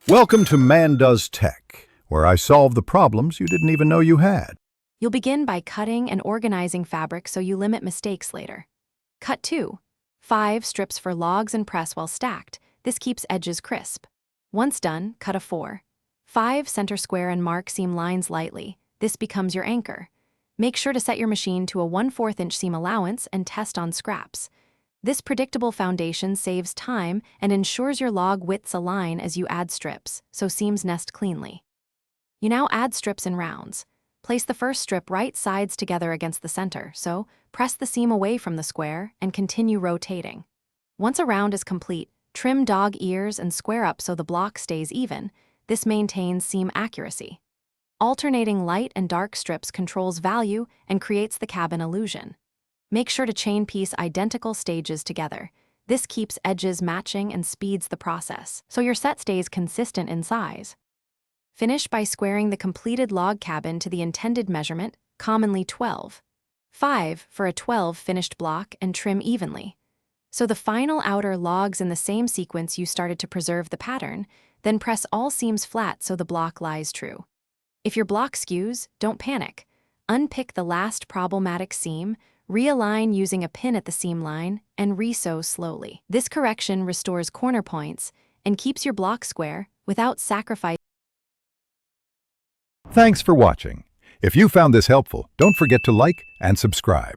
Welcome to Man Does Tech, where I solve the problems you didn't even know you had. You'll begin by cutting and organizing fabric so you limit mistakes later. Cut 2. 5 strips for logs and press while stacked. This keeps edges crisp. Once done, cut a 4. 5 center square and mark seam lines lightly. This becomes your anchor. Make sure to set your machine to a 1/4 inch seam allowance and test on scraps. This predictable foundation saves time and ensures your log widths align as you add strips, so seams nest cleanly. You now add strips in rounds. Place the first strip right sides together against the center, so press the seam away from the square and continue rotating. Once a round is complete, trim dog ears and square up so the block stays even. This maintains seam accuracy. Alternating light and dark strips controls value and creates the cabin illusion. Make sure to chain piece identical stages together. This keeps edges matching and speeds the process, so your set stays consistent in size. Finish by squaring the completed log cabin to the intended measurement, commonly 12/5 for a 12 finished block, and trim evenly. So the final outer logs in the same sequence you started to preserve the pattern, then press all seams flat so the block lies true. If your block skews, don't panic. Unpick the last problematic seam, realign using a pin at the seam line, and resew slowly. This correction restores corner points and keeps your block square without sacrificing. Thanks for watching. If you found this helpful, don't forget to like and subscribe.